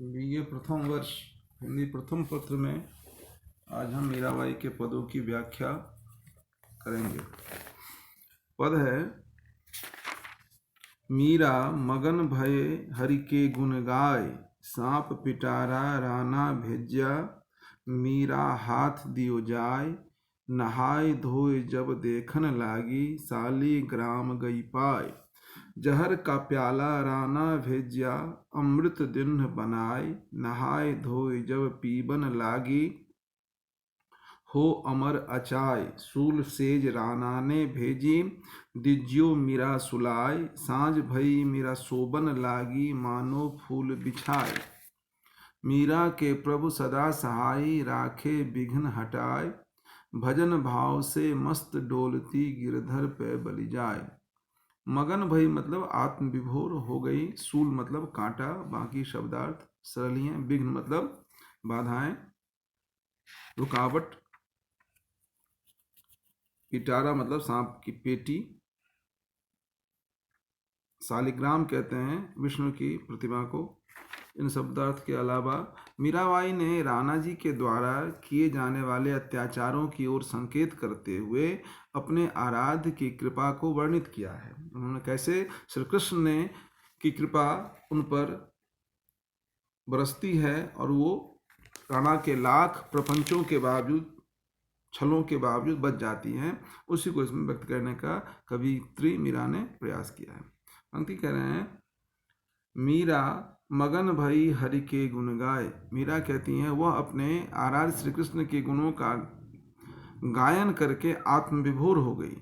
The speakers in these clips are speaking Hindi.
बीए प्रथम वर्ष हिंदी प्रथम पत्र में आज हम मीराबाई के पदों की व्याख्या करेंगे। पद है, मीरा मगन भये हरि के गुण गाय, सांप पिटारा राना भेज्या, मीरा हाथ दियो जाय, नहाय धोय जब देखन लागी, साली ग्राम गई पाय, जहर का प्याला राना भेज्या, अमृत दिन बनाय, नहाय धोय जब पीबन लागी, हो अमर अचाय, सूल सेज राना ने भेजी, दिज्यो मीरा सुलाय, सांझ भई मीरा सोबन लागी, मानो फूल बिछाय, मीरा के प्रभु सदा सहाय, राखे विघ्न हटाय, भजन भाव से मस्त डोलती, गिरधर पे बलि जाय। मगन भई मतलब आत्म विभोर हो गई, सूल मतलब कांटा, बाकी शब्दार्थ सरल ही हैं। विघ्न मतलब बाधाएं, रुकावट, पिटारा मतलब सांप की पेटी, सालिग्राम कहते हैं विष्णु की प्रतिमा को। इन शब्दार्थ के अलावा मीराबाई ने राणा जी के द्वारा किए जाने वाले अत्याचारों की ओर संकेत करते हुए अपने आराध्य की कृपा को वर्णित किया है। उन्होंने कैसे श्री कृष्ण ने की कृपा उन पर बरसती है और वो राणा के लाख प्रपंचों के बावजूद, छलों के बावजूद बच जाती हैं, उसी को इसमें व्यक्त करने का कवित्री मीरा ने प्रयास किया है। पंक्ति कह रहे हैं, मीरा मगन भई हरि के गुण गाय। मीरा कहती हैं वह अपने आराध्य श्री कृष्ण के गुणों का गायन करके आत्मविभोर हो गई।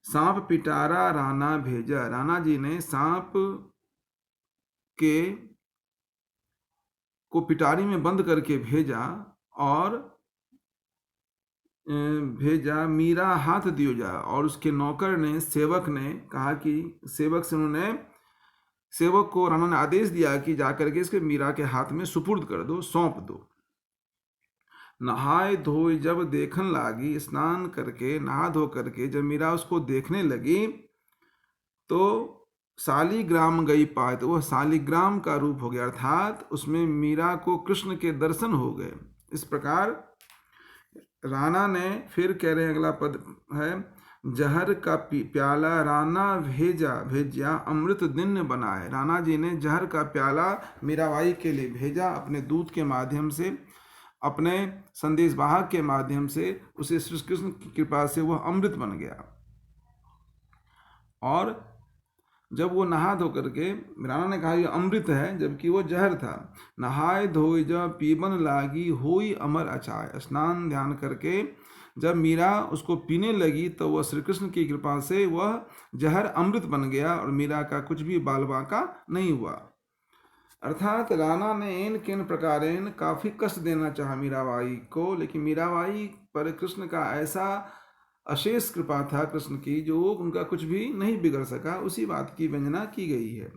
सांप पिटारा राना भेजा, राणा जी ने सांप के को पिटारी में बंद करके भेजा और मीरा हाथ दियो जा, और उसके नौकर ने, सेवक ने कहा कि सेवक से उन्होंने, सेवक को राणा ने आदेश दिया कि जाकर के इसके मीरा के हाथ में सुपुर्द कर दो, सौंप दो। नहाय धोय जब देखन लागी, स्नान करके नहा धो करके जब मीरा उसको देखने लगी तो सालिग्राम गई पाए, तो वह सालिग्राम का रूप हो गया, अर्थात उसमें मीरा को कृष्ण के दर्शन हो गए। इस प्रकार राणा ने, फिर कह रहे हैं अगला पद है, जहर का प्याला राना भेजा अमृत दिन बनाए। राणा जी ने जहर का प्याला मीराबाई के लिए भेजा, अपने दूत के माध्यम से, अपने संदेशवाहक के माध्यम से, उसे श्री कृष्ण की कृपा से वह अमृत बन गया। और जब वो नहा धो करके, राणा ने कहा यह अमृत है, जबकि वो जहर था। नहाय धोय जब पीबन लागी, होई अमर अचाय। स्नान ध्यान करके जब मीरा उसको पीने लगी तो वह श्री कृष्ण की कृपा से वह जहर अमृत बन गया और मीरा का कुछ भी बाल बांका नहीं हुआ। अर्थात राणा ने इन किन प्रकारेण काफी कष्ट देना चाहा मीराबाई को, लेकिन मीराबाई पर कृष्ण का ऐसा अशेष कृपा था कृष्ण की, जो उनका कुछ भी नहीं बिगड़ सका। उसी बात की व्यंजना की गई है।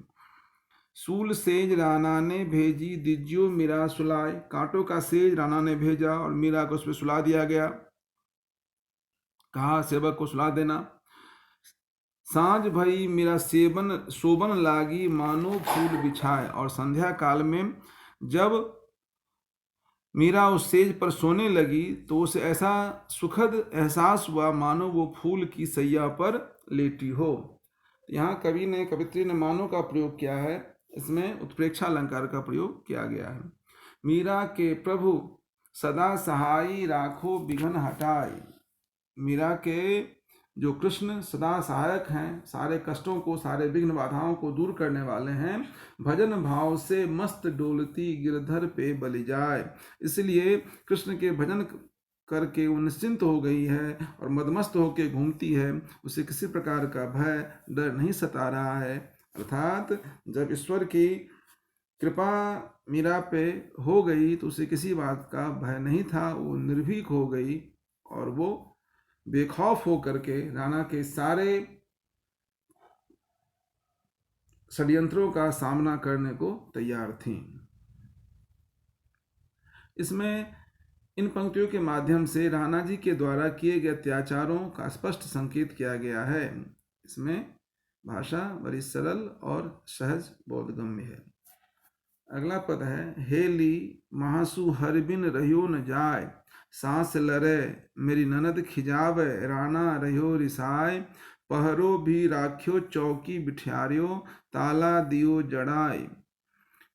सूल सेज राणा ने भेजी, दिज्यो मीरा सुलाय। कांटों का सेज राणा ने भेजा और मीरा को उस पर सुला दिया गया, कहा सेवक को सुला देना। सांझ भई मीरा सोबन लागी, मानो फूल बिछाए। और संध्या काल में जब मीरा उस सेज पर सोने लगी तो उसे ऐसा सुखद एहसास हुआ मानो वो फूल की सैया पर लेटी हो। यहाँ कवि ने, कवित्री ने मानो का प्रयोग किया है, इसमें उत्प्रेक्षा अलंकार का प्रयोग किया गया है। मीरा के प्रभु सदा सहाय, राखो विघ्न हटाई। मीरा के जो कृष्ण सदा सहायक हैं, सारे कष्टों को, सारे विघ्न बाधाओं को दूर करने वाले हैं। भजन भाव से मस्त डोलती, गिरधर पे बलि जाए। इसलिए कृष्ण के भजन करके वो निश्चिंत हो गई है और मदमस्त होकर घूमती है, उसे किसी प्रकार का भय, डर नहीं सता रहा है। अर्थात जब ईश्वर की कृपा मीरा पे हो गई तो उसे किसी बात का भय नहीं था, वो निर्भीक हो गई और वो बेखौफ होकर के राणा के सारे षड्यंत्रों का सामना करने को तैयार थीं। इसमें इन पंक्तियों के माध्यम से राणा जी के द्वारा किए गए अत्याचारों का स्पष्ट संकेत किया गया है। इसमें भाषा बड़ी सरल और सहज बोधगम्य है। अगला पद है, हेली महासु हर बिन रहियो न जाय, सांस लरे मेरी ननद खिजावे, राणा रहियो रिसाय, पहरो भी राख्यो चौकी बिठारियो, ताला दियो जड़ाई,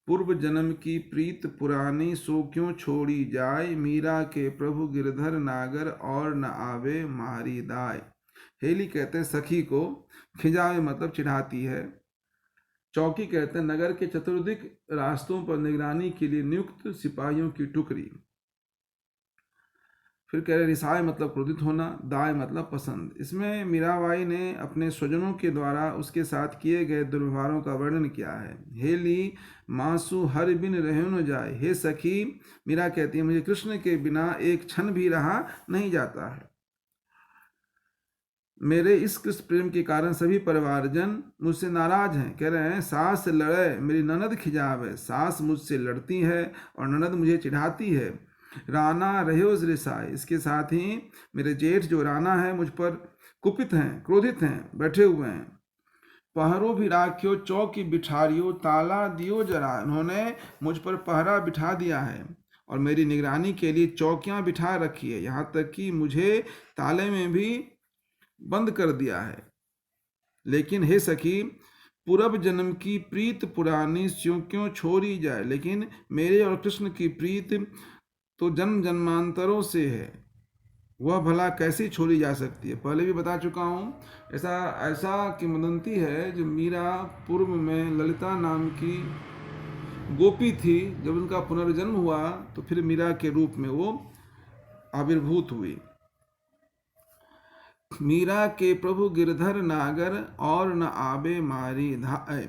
पूर्व जन्म की प्रीत पुरानी सो क्यों छोड़ी जाय, मीरा के प्रभु गिरधर नागर और न आवे मारी दाय। हेली कहते हैं सखी को, खिजावे मतलब चिढ़ाती है, चौकी कहते हैं नगर के चतुर्दिक रास्तों पर निगरानी के लिए नियुक्त सिपाहियों की टुकड़ी। फिर कह रहे रिसाय मतलब क्रोधित होना, दाय मतलब पसंद। इसमें मीराबाई ने अपने स्वजनों के द्वारा उसके साथ किए गए दुर्व्यवहारों का वर्णन किया है। हेली मासु हर बिन रहो न जाए, हे सखी, मीरा कहती है मुझे कृष्ण के बिना एक क्षण भी रहा नहीं जाता है। मेरे इस कृष्ण प्रेम के कारण सभी परिवारजन मुझसे नाराज हैं। कह रहे हैं सास लड़े मेरी ननद खिजावे, सास मुझसे लड़ती है और ननद मुझे चिढ़ाती है। राना रहो रिसाए, इसके साथ ही मेरे जेठ जो राना है मुझ पर कुपित हैं, क्रोधित हैं, बैठे हुए हैं। पहरो भी राख्यो चौकी बिठारियो, ताला दियो जरा, उन्होंने मुझ पर पहरा बिठा दिया है और मेरी निगरानी के लिए चौकियां बिठा रखी है, यहाँ तक कि मुझे ताले में भी बंद कर दिया है। लेकिन हे सखी, पूर्व जन्म की प्रीत पुरानी स्यों क्यों छोड़ी जाए, लेकिन मेरे और कृष्ण की प्रीत तो जन्म जन्मांतरों से है, वह भला कैसी छोड़ी जा सकती है। पहले भी बता चुका हूँ, ऐसा किंवदंती है जो मीरा पूर्व में ललिता नाम की गोपी थी, जब उनका पुनर्जन्म हुआ तो फिर मीरा के रूप में वो आविर्भूत हुई। मीरा के प्रभु गिरधर नागर और न आबे मारी धाय।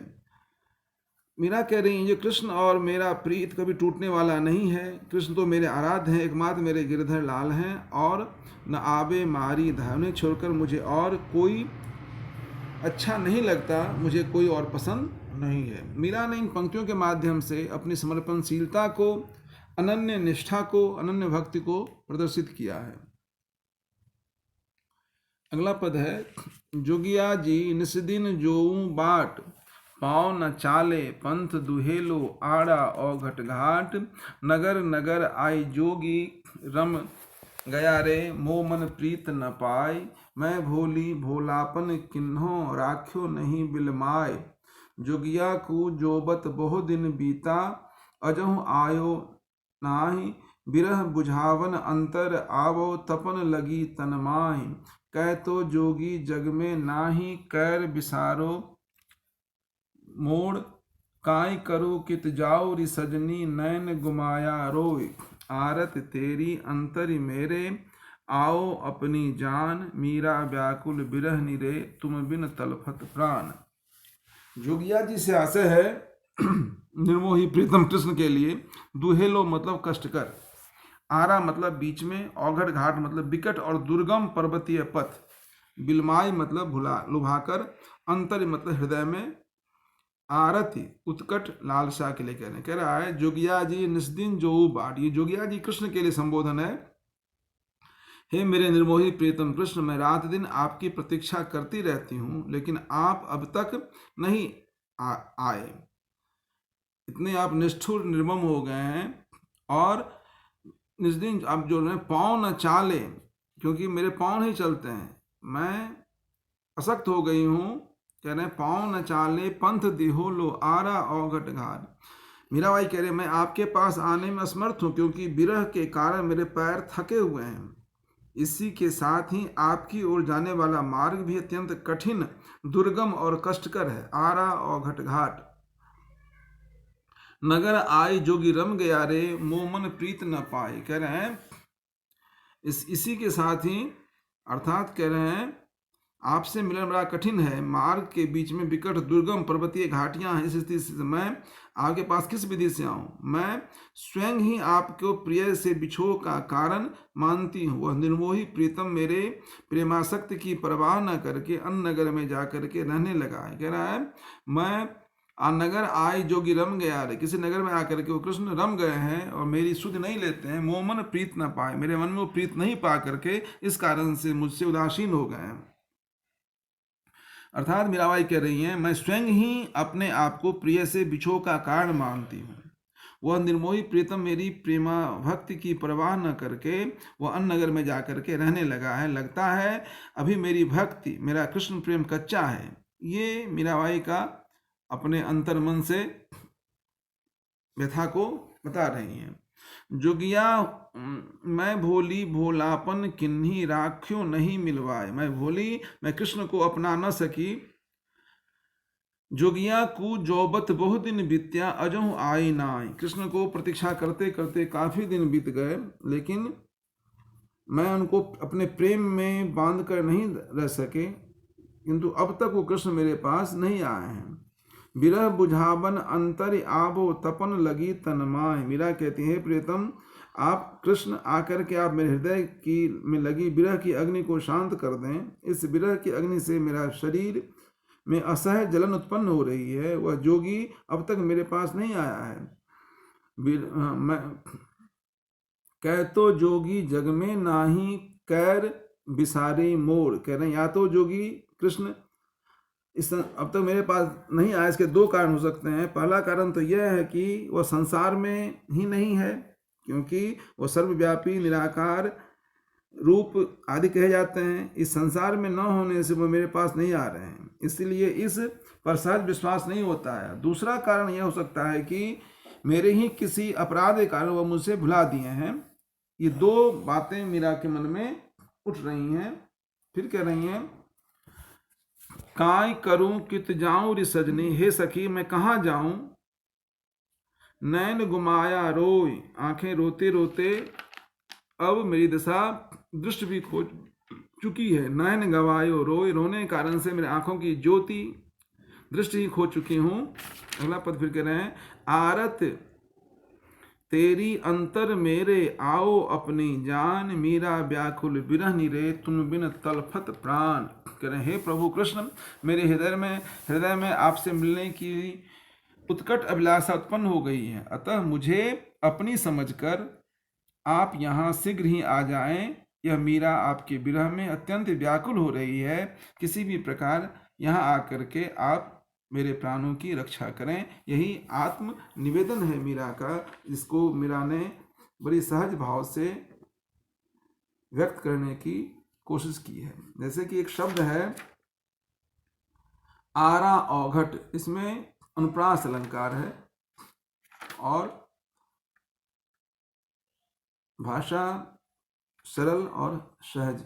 मीरा कह रही है, ये कृष्ण और मेरा प्रीत कभी टूटने वाला नहीं है। कृष्ण तो मेरे आराध्य हैं, एकमात्र मेरे गिरधर लाल हैं, और न आबे मारी धाय, उन्हें छोड़कर मुझे और कोई अच्छा नहीं लगता, मुझे कोई और पसंद नहीं है। मीरा ने इन पंक्तियों के माध्यम से अपनी समर्पणशीलता को, अनन्य निष्ठा को, अनन्य भक्ति को प्रदर्शित किया है। अगला पद है, जोगिया जी निस्दिन जोऊ बाट, पाँव न चाले पंथ दुहेलो, आड़ा औघट घाट, नगर नगर आई जोगी रम गया रे, मो मन प्रीत न पाय, मैं भोली भोलापन किन्हो राख्यो नहीं बिलमाय, जोगिया को जोबत बहु दिन बीता, अजहु आयो नाही, बिरह बुझावन अंतर आवो, तपन लगी तन माही, कह तो जोगी जग में नाही, कैर बिसारो मोड़, काय करो कित जाओ रि सजनी, नैन गुमाया रोय, आरत तेरी अंतरि मेरे, आओ अपनी जान, मीरा व्याकुल बिरह निरे, तुम बिन तलफत प्राण। जोगिया जी से आशय है निर्मोही प्रीतम कृष्ण के लिए, दुहेलो मतलब कष्टकर, आरा मतलब बीच में, औघड़ घाट मतलब विकट और दुर्गम पर्वतीय पथ, बिलमाई मतलब भुला लुभाकर, अंतर मतलब हृदय में, आरति उत्कट लालसा के लिए कह रहा है। जोगिया जी निस्दिन जो बाट, ये जोगिया जी कृष्ण के लिए संबोधन है। हे मेरे निर्मोही प्रीतम कृष्ण, मैं रात दिन आपकी प्रतीक्षा करती रहती हूँ, लेकिन आप अब तक नहीं आए। इतने आप निष्ठुर निर्मम हो गए हैं, और निस्दिन आप जो है पाँव न चाले, क्योंकि मेरे पाँव नहीं चलते हैं, मैं असक्त हो गई हूँ। कह रहे हैं पाँव न चाले पंथ दिहो लो, आरा औघट घाट। मीराबाई कह रहे मैं आपके पास आने में असमर्थ हूँ, क्योंकि विरह के कारण मेरे पैर थके हुए हैं। इसी के साथ ही आपकी ओर जाने वाला मार्ग भी अत्यंत कठिन, दुर्गम और कष्टकर है, आरा औघट घाट। नगर आई जोगी रम गया रे, मोमन प्रीत न पाए। कह रहे हैं इसी के साथ ही, अर्थात कह रहे हैं आपसे मिलन बड़ा कठिन है, मार्ग के बीच में विकट दुर्गम पर्वतीय घाटियां हैं, इस स्थिति से मैं आपके पास किस विधि से आऊं। मैं स्वयं ही आपको प्रिय से बिछो का कारण मानती हूँ। वह निर्मोही प्रीतम मेरे प्रेमासक्ति की परवाह न करके अन्य नगर में जाकर के रहने लगा है। कह रहा है मैं नगर आई जोगी रम गया रे, किसी नगर में आकर के वो कृष्ण रम गए हैं और मेरी सुध नहीं लेते हैं। मोमन प्रीत न पाए, मेरे मन में वो प्रीत नहीं पा करके इस कारण से मुझसे उदासीन हो गए हैं। अर्थात मीराबाई कह रही हैं मैं स्वयं ही अपने आप को प्रिय से बिछो का कारण मानती हूँ। वह निर्मोही प्रीतम मेरी प्रेमा भक्ति की परवाह न करके वह अन्य नगर में जा करके रहने लगा है। लगता है अभी मेरी भक्ति, मेरा कृष्ण प्रेम कच्चा है। ये मीराबाई का अपने अंतर मन से व्यथा को बता रही हैं। जोगिया मैं भोली भोलापन किन्हीं राख्यो नहीं मिलवाए। मैं भोली, मैं कृष्ण को अपना न सकी। जोगिया कु जौबत बहु दिन बीत्या अजहु आई नाई। कृष्ण को प्रतीक्षा करते करते काफी दिन बीत गए, लेकिन मैं उनको अपने प्रेम में बांध कर नहीं रह सके, किंतु अब तक वो कृष्ण मेरे पास नहीं आए हैं। विरह बुझावन अंतर आबो तपन लगी तनमाय। मीरा कहती है, प्रियतम आप कृष्ण आकर के आप मेरे हृदय की में लगी विरह की अग्नि को शांत कर दें। इस विरह की अग्नि से मेरा शरीर में असह्य जलन उत्पन्न हो रही है। वह जोगी अब तक मेरे पास नहीं आया है। मैं कह तो जोगी जग में नाही कैर बिसारी मोर। कह रहे हैं या तो जोगी कृष्ण इस अब तक मेरे पास नहीं आया। इसके दो कारण हो सकते हैं। पहला कारण तो यह है कि वह संसार में ही नहीं है, क्योंकि वह सर्वव्यापी निराकार रूप आदि कहे जाते हैं। इस संसार में न होने से वह मेरे पास नहीं आ रहे हैं, इसलिए इस पर सहज विश्वास नहीं होता है। दूसरा कारण यह हो सकता है कि मेरे ही किसी अपराध के कारण वह मुझसे भुला दिए हैं। ये दो बातें मीरा के मन में उठ रही हैं। फिर कह रही हैं, काय करूं कित जाऊं रि सजनी। हे सखी मैं कहाँ जाऊं, नैन गुमाया रोय। आंखें रोते रोते अब मेरी दशा दृष्टि भी खो चुकी है। नैन गवायो रोय, रोने के कारण से मेरे आंखों की ज्योति दृष्टि ही खो चुकी हूं। अगला पद फिर कह रहे हैं, आरत तेरी अंतर मेरे आओ अपनी जान। मीरा व्याकुल विरह निरे तुम बिन तलफत प्राण। कह रहे, हे प्रभु कृष्ण मेरे हृदय में आपसे मिलने की उत्कट अभिलाषा उत्पन्न हो गई है। अतः मुझे अपनी समझकर आप यहाँ शीघ्र ही आ जाएं। यह मीरा आपके विरह में अत्यंत व्याकुल हो रही है। किसी भी प्रकार यहाँ आकर के आप मेरे प्राणों की रक्षा करें। यही आत्म निवेदन है मीरा का, जिसको मीरा ने बड़ी सहज भाव से व्यक्त करने की कोशिश की है। जैसे कि एक शब्द है आरा औघट, इसमें अनुप्रास अलंकार है और भाषा सरल और सहज